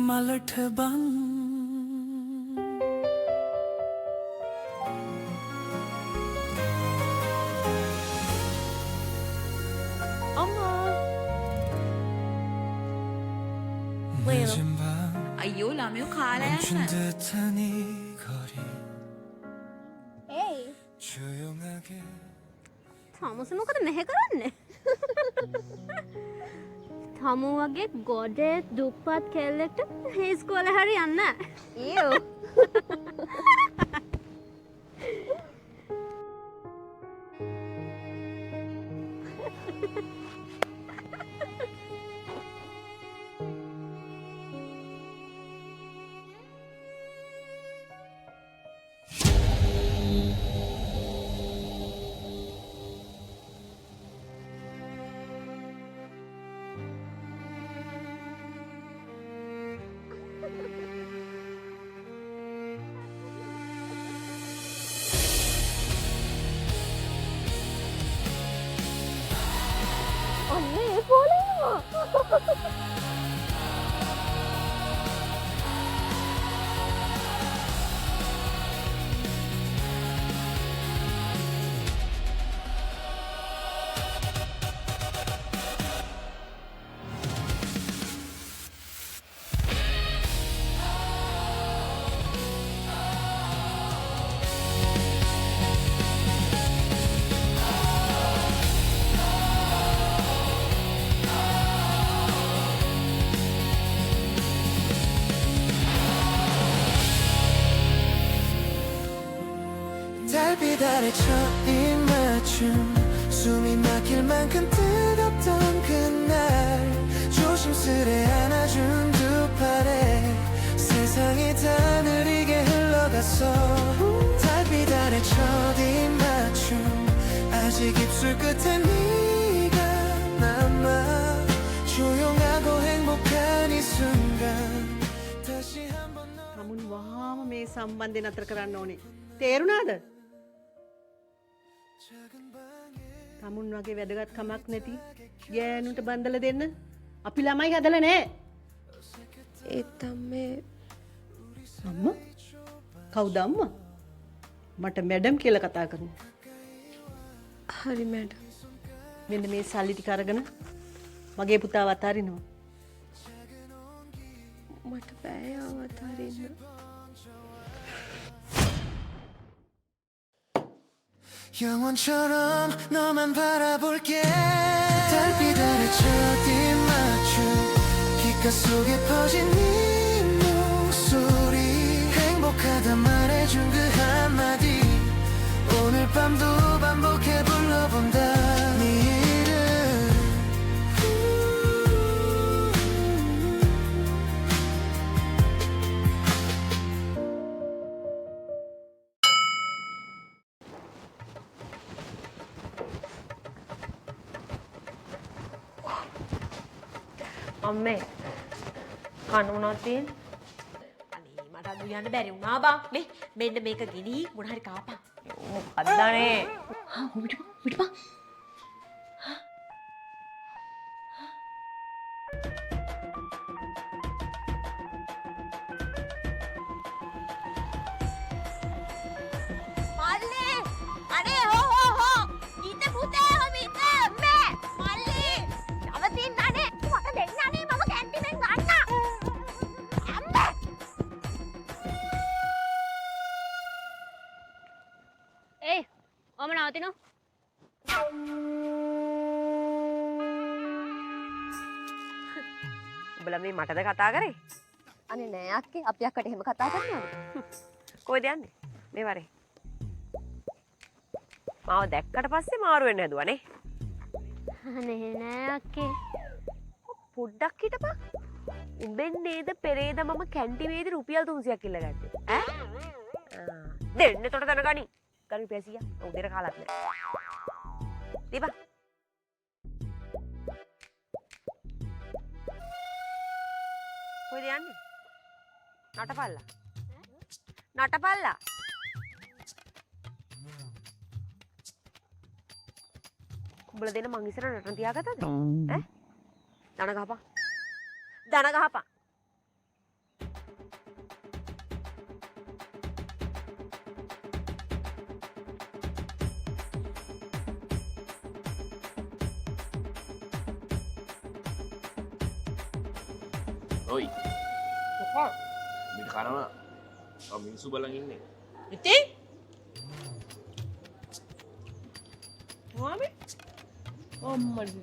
මලට බං අයියෝ ළමයෝ කාලා යන්න. 듯한 이 거리 ඒයි 조용하게 තමස මොකද මෙහෙ කරන්නේ? තමු වගේ ගොඩේ දුප්පත් කෙල්ලෙක්ට ඉස්කෝලේ හරි යන්න. ඊයෝ. අනේ පොළේ. 달빛 아래 첫 입맞춤 숨이 막힐 만큼 뜨겁던 그날 조심스레 안아준 두 팔에 세상이 다 느리게 흘러갔어 달빛 아래 첫 입맞춤 아직 입술 끝에 네가 남아 조용하고 행복한 이 순간 다시 한번 තමුන් වහාම මේ සම්බන්ධය නතර කරන්න ඕනේ. තේරුණාද? තමුන් වගේ වැදගත් කමක් නැති ගෑනුන්ට බන්දලා දෙන්න අපි ළමයි හදලා නැහැ. ඒත් අම්මේ අම්මා? කවුද අම්මා? මට මැඩම් කියලා කතා කරනවා. හරි මැඩම්. මෙන්න මේ සල්ලි ටික අරගෙන මගේ පුතාව අතාරිනවා. මට බෑ යාව අතාරින්න. 영원처럼 너만 바라볼게 달빛 아래 첫 입맞춤 귓가 속에 퍼진 네 목소리 행복하다 말해준 그 한마디 오늘 밤도 반복해 불러본다 네 이름 අම්මේ කන්න මොනවද තියෙන්නේ? අනේ මට අද යන්න බැරි වුණා බං. මේ මෙන්න මේක ගිනි මොන හරි කාපන්. අද්දානේ. විටපන්. මල්ලි! අනේ හෝ හෝ! ඉන්න පුතේ හොමිට අම්මේ! මල්ලි! නවතින්න අනේ! මට දෙන්න අනේ මම කැන්ටිනෙන් ගන්න! අම්මේ! ඒයි! ඔම නවතිනු. උඹලා මේ මටද කතා කරේ? අනේ නෑ අක්කේ අපි අක්කට එහෙම කතා කරනවද? කොහෙද යන්නේ? මේ වරේ. මාව දැක්කට පස්සේ මාරු වෙන්න හැදුවානේ. අනේ නෑ අක්කේ. පොඩ්ඩක් හිටපන්. උඹෙන් නේද පෙරේද මම කැන්ටිමේදී රුපියල් 300ක් ඉල්ල ගත්තේ. ඈ? දෙන්න තොට දනගනි. ගනි පැසියා. උදේට කාලක් නෑ. දීපන්. කොහෙද යන්නේ? නටපල්ලා. නටපල්ලා. උඹලා දෙන්න මං ඉස්සර නටන තියාගත්තද? ඈ? දන ගහපන්. දන ගහපන්. ඔයි මොකක්ද? මිට කනවා මිනිස්සු බලන් ඉන්නේ ඉතින් මාමි අම්මඩි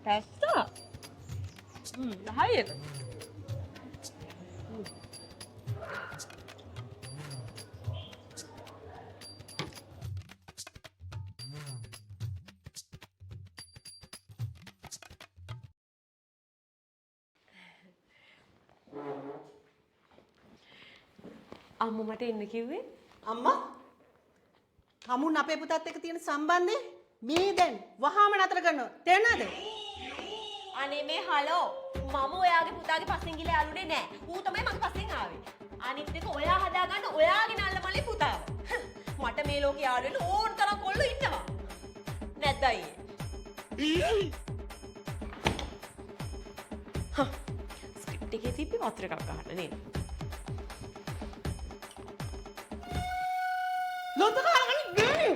පැස්සා හයිද අම්ම මට එන්න කිව්වේ අම්මා තමුන් අපේ පුතත් එක්ක තියෙන සම්බන්ධය මේ දැන් වහාම නතර කරනවා. තේරෙනවද? අනේ මේ හලෝ මම ඔයාගේ පුතාගේ පස්සෙන් ගිහලා යාළුනේ නෑ. ඌ තමයි මගේ පස්සෙන් ආවේ. අනිත් එක ඔයා හදාගන්න ඔයාගේ නල්ලමලේ පුතාව. මට මේ ලෝකේ යාළු වෙන්න ඕන තරම් කොල්ලෝ ඉන්නවා. නැද්ද අයියේ? ස්ක්‍රිප්ට් එකේ තිබ්බේ වතුර එකක් ගන්න නේද? ලොත් කාලකනි ගේනි.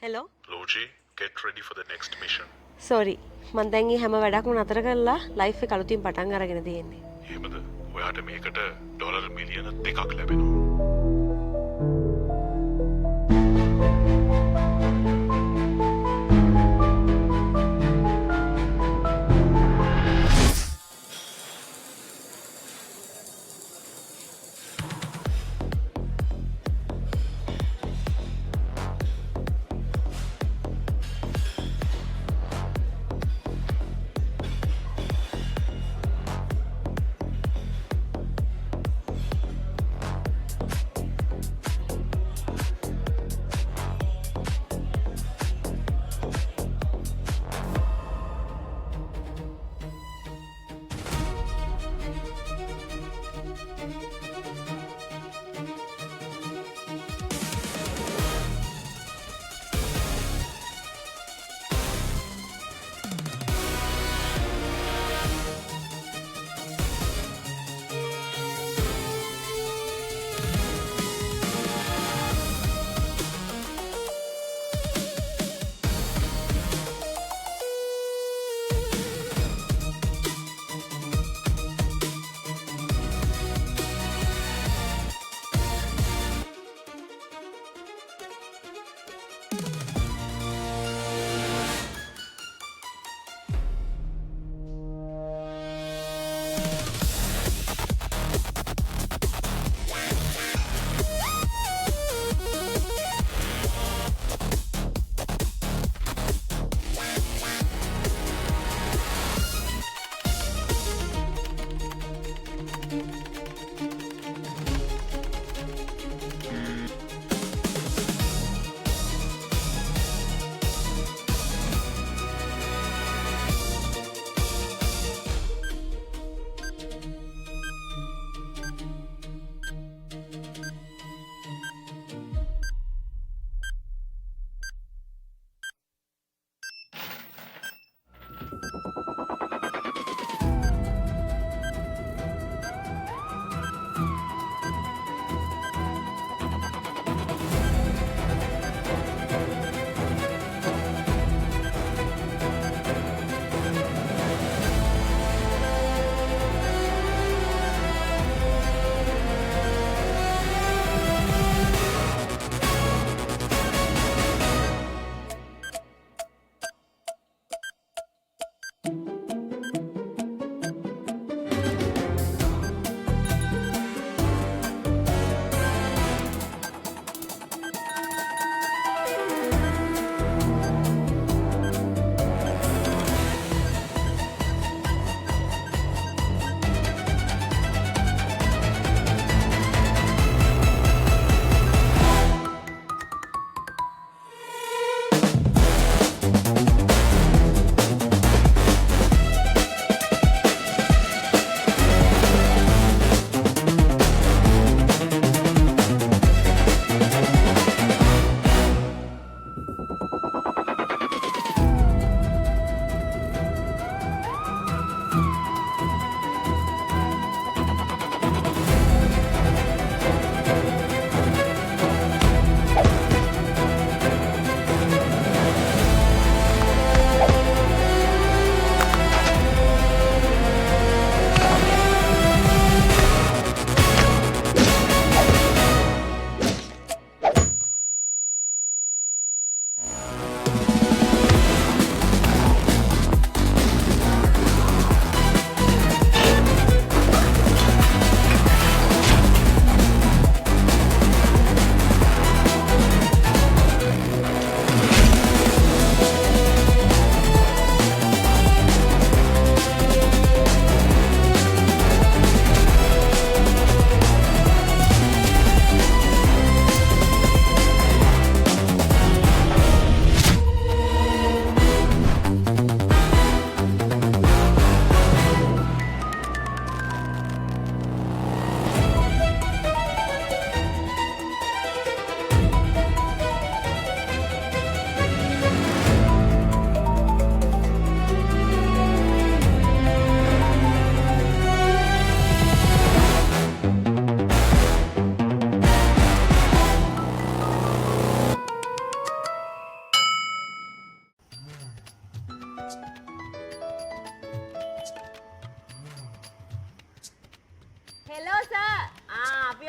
Hello Luigi, get ready for the next mission. Sorry මං දැන් මේ හැම වැඩක්ම නතර කරලා ලයිෆ් එක අලුතින් පටන් අරගෙන තියෙන්නේ. එහෙමද? ඔයාට මේකට ඩොලර් මිලියන 2ක් ලැබෙනවා.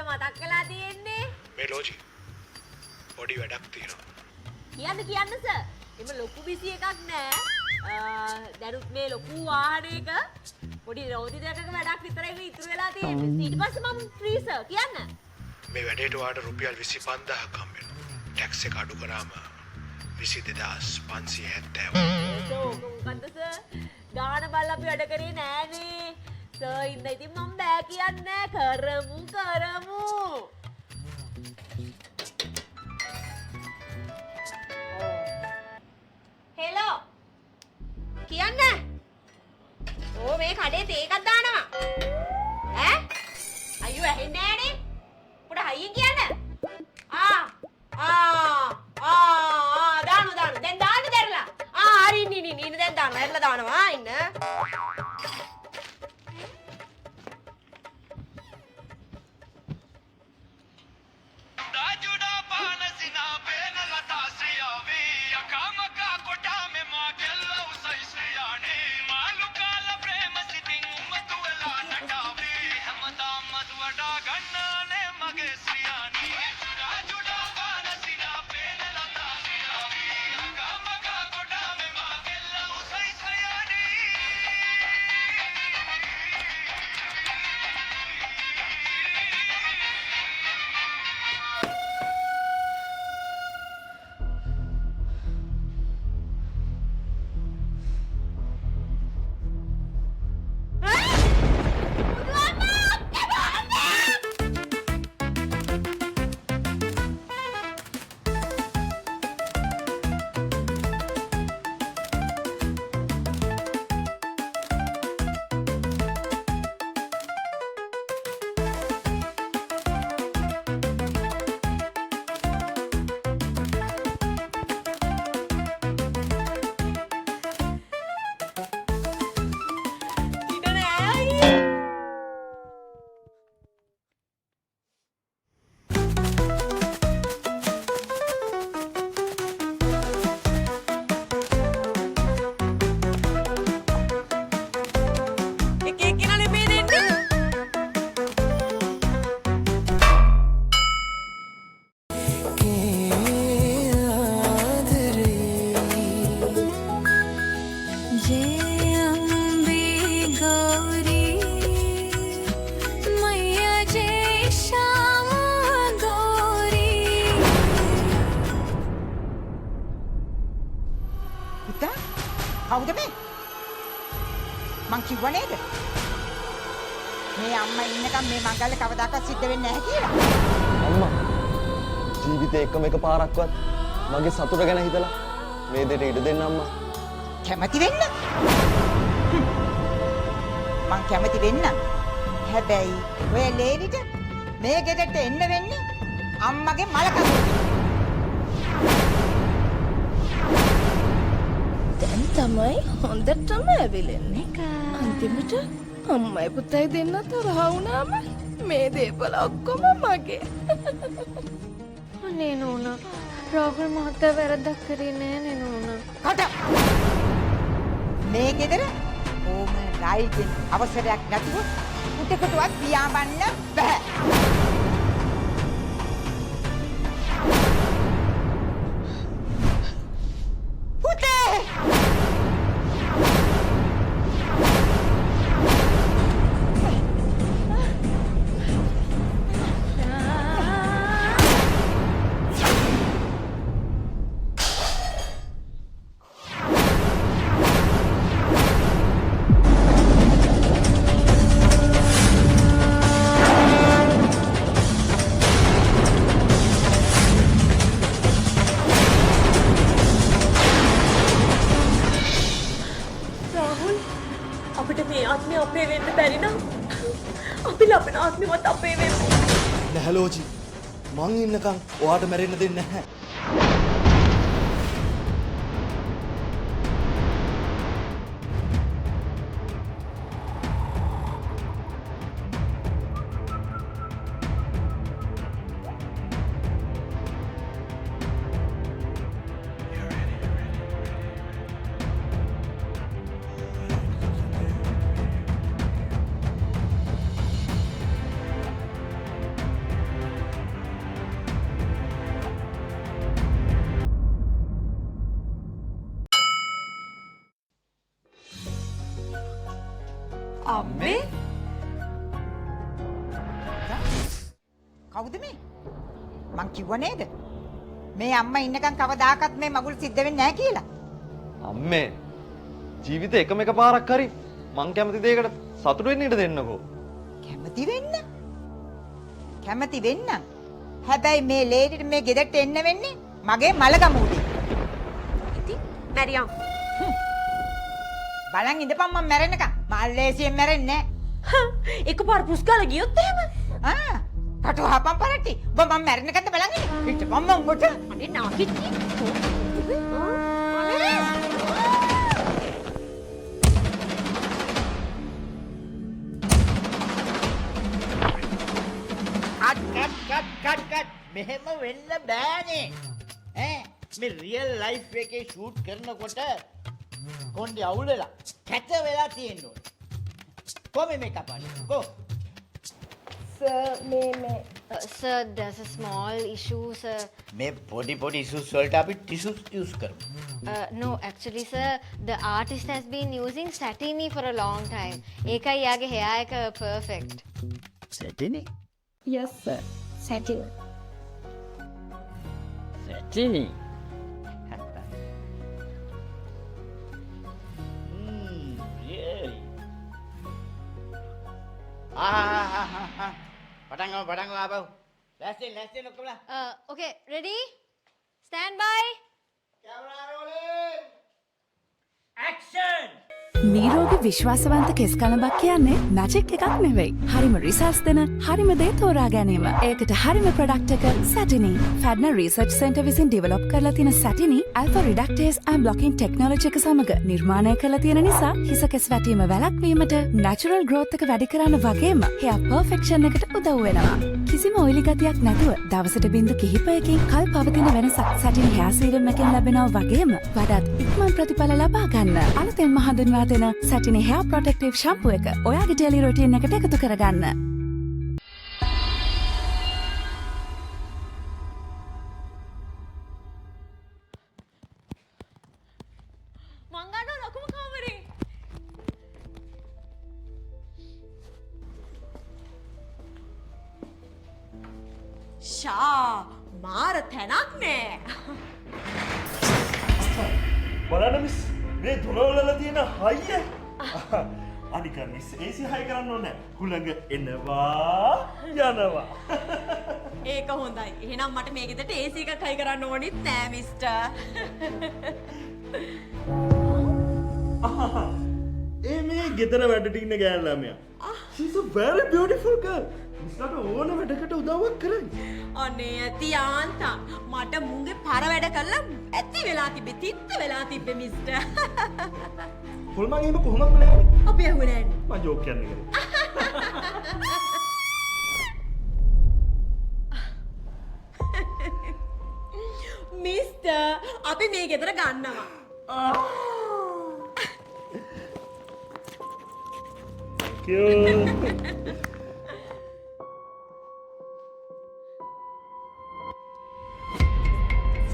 මතක් කළා තියෙන්නේ. මේ ලෝජි පොඩි වැඩක් තියෙනවා. කියන්න සර්. එම ලොකු බිසි එකක් නෑ. දැනුත් මේ ලොකු වාහනයක පොඩි රෝදි දෙකක වැඩක් විතරයි ඉතුරු වෙලා තියෙන්නේ. ඊට පස්සේ මම ෆ්‍රී සර් කියන්න. මේ වැඩේට වාට රුපියල් 25000ක් හම්බ වෙනවා. ටැක්ස් එක අඩු කරාම 22570. මොකද්ද සර්? ගාන බල්ල අපි වැඩ කරේ නෑනේ. සර් ඉන්න ඉතින් මම බෑ කියන්නේ කරමු. හෙලෝ කියන්න. ඕ මේ කඩේ තේ එකක් දානවා. ඈ? අයියෝ ඇහෙන්නේ නෑනේ. පොඩ හයියෙන් කියන්න. දානවා. දැන් දාන්න දැරලා. හරි ඉන්න දැන් දානවා. ඇරලා දානවා ඉන්න. කවුද මේ? මං කිව්ව නේද? මේ අම්මා ඉන්නකම් මේ මංගල්‍ය කවදාකවත් සිද්ධ වෙන්නේ නැහැ කියලා. අම්මා ජීවිතේ එකම එක පාරක්වත් මගේ සතුට ගැන හිතලා මේ දෙයට ඉඩ දෙන්න අම්මා. කැමති වෙන්න. මං කැමති වෙන්න. හැබැයි ඔය ලේලිට මේ ගෙදරට එන්න වෙන්නේ අම්මගේ මල කඳුළු. දැන් තමයි හොඳටම ඇවිලෙන්නේ. අන්තිමට අම්මයි පුතයි දෙන්න තරහ වුණාම මේ දේපල ඔක්කොම මගේ. අනේ නෝනා රාහුල් මහත්තයා වැරද්දක් කරේ නෑ නේ නෝනා. කට! මේ ගෙදර ඕම රයිගෙන් අවසරයක් නැතුව උටකටවත් පියාඹන්න බෑ. නැහැලෝජි මං ඉන්නකම් ඔයාට මැරෙන්න දෙන්නේ නැහැ. අම්මේ කවුද මේ? මං කිව්ව නේද? මේ අම්මා ඉන්නකම් කවදාකවත් මේ මගුල් සිද්ධ වෙන්නේ නැහැ කියලා. අම්මේ ජීවිතේ එකම එක පාරක් හරි මං කැමති දෙයකට සතුටු වෙන්න ඉඩ දෙන්නකෝ. කැමති වෙන්න. කැමති වෙන්න. හැබැයි මේ ලේඩිට මේ ගෙදරට එන්න වෙන්නේ මගේ මලගමුවේ. ඉතින් මැරියම් බලන් ඉඳපන් මම මැරෙන්නකම්. මල්ලේසියෙන් මැරෙන්නේ නැහැ. එකපාර පුස්කාල ගියොත් එහෙම කටු හපන් පරට්ටි. ඔබ මම මැරෙන්නකම්ද බලන් ඉන්නේ. පිටපන් මම උඹට. අනේ නාකිච්චි කට් මෙහෙම වෙන්න බෑනේ ඈ මේ රියල් ලයිෆ් එකේ ෂූට් කරනකොට කොණ්ඩේ අවුලලා කැත වෙලා තියෙන්න ඕනේ කොහොම මේක අපන්නේ කො Sir, there's a small issue, sir. මේ පොඩි issues වලට අපි tissues use කරමු No, actually, sir, the artist has been using Satini for a long time. ඒකයි යාගේ hair එක perfect. සැටිනේ Yes, sir. Settle. සැටිනේ really පටන් ගමු ආපහු ලෑස්ති ඔක්කොමලා Okay, ready? Stand by. Camera rolling action මීරෝගේ විශ්වාසවන්ත කෙස් කලඹක් කියන්නේ මැජික් එකක් නෙවෙයි. හරිම රිසර්ච් දෙන හරිම දේ තෝරා ගැනීම. ඒකට හරිම ප්‍රොඩක්ට් එක Satini. ෆැඩ්නර් රිසර්ච් සෙන්ටර් විසින් ඩෙවලොප් කරලා තියෙන Satini alpha reductase and blocking technology එක සමග නිර්මාණය කරලා තියෙන නිසා හිස කෙස් වැටීම වැළැක්වීමට natural growth එක වැඩි කරන්න වගේම hair perfection එකට උදව් වෙනවා. කිසිම ඔයිලි ගතියක් නැතුව දවසට බින්දු කිහිපයකින් කල් පවතින වෙනසක් Satini hair serum එකෙන් ලැබෙනවා වගේම වඩාත් ඉක්මන් ප්‍රතිඵල ලබා ගන්න. අලුතෙන්ම හඳුන්වා දෙන Satini hair protective shampoo එක ඔයාගේ daily routine එකට එකතු කරගන්න. මං ගන්නවා ලොකුම කාමරේ. ෂා මාර තැනක් නෑ. බලන්න මිස් මේ දුරවලල තියෙන හයිය අනික මිස් ඒසි හයි කරන්න ඕනේ හුළඟ එනවා යනවා ඒක හොඳයි. එහෙනම් මට මේ ගෙදරට AC එකක් හයි කරන්න ඕනිත් නෑ මිස්ටර්. ඒ මේ ගෙදර වැඩට ඉන්න ගෑන් ළමයා. She's a very beautiful girl. මිස්ටර්ට ඕන වැඩකට උදව්වක් කරන්නේ. අනේ ඇති යාන්තා මට මුංගේ පර වැඩ කරලා ඇති වෙලා තිබ්බේ තිත්ත වෙලා තිබ්බේ මිස්ටර්. හොල්මන් එහෙම කොහොමද බලන්නේ? අපි ඇහුවේ නෑනේ. මම ජෝක් කියන්නේ. මිස්ටර් අපි මේ ගෙදර ගන්නවා.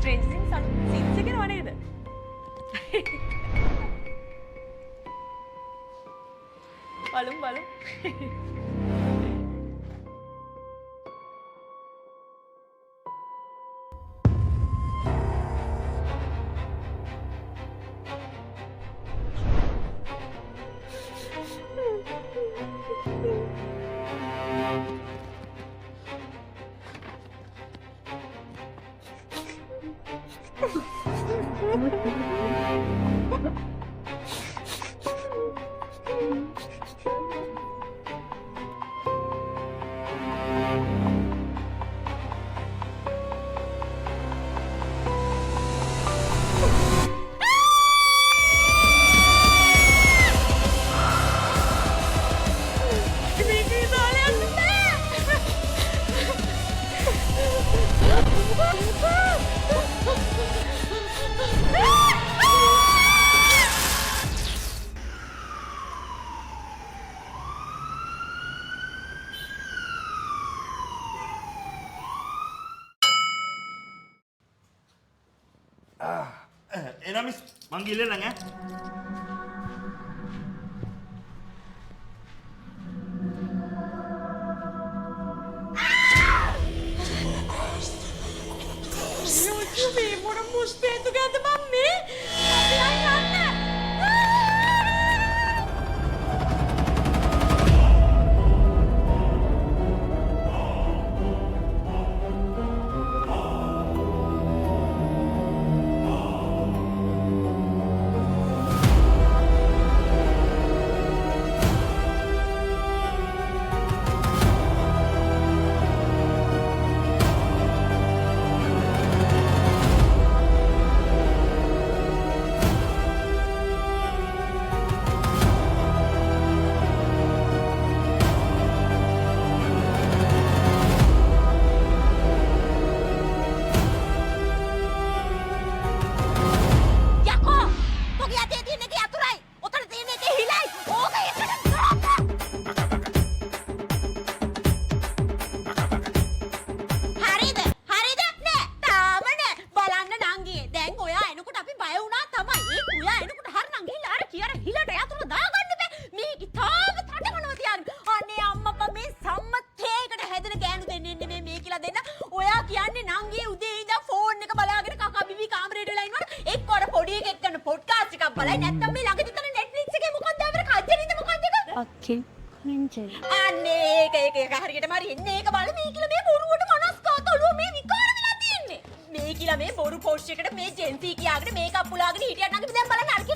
ස්ට්‍රේන්ජ් තින්ග්ස් සීන්ස් එකේ නේද? බලමු. එනම් මිස් මං ගිහලා නම් ඈ නැත්තම් මේ ළඟදී තන Netflix එකේ මොකක්ද ආවර කජ්ජනින්ද මොකක්ද එක? අකිල් හෙන්ජල්. අනේ ඒක හරියටම හරි එන්නේ ඒක බල මේ කියලා මේ බොරුවට මනස්කාත ඔළුව මේ විකාර වෙලා තියෙන්නේ. මේ කියලා මේ බොරු පෝස්ට් එකට මේ ජෙන්සි කියාගෙන මේකප් පුලාගෙන හිටියත් නම් දැන් බලන්න අර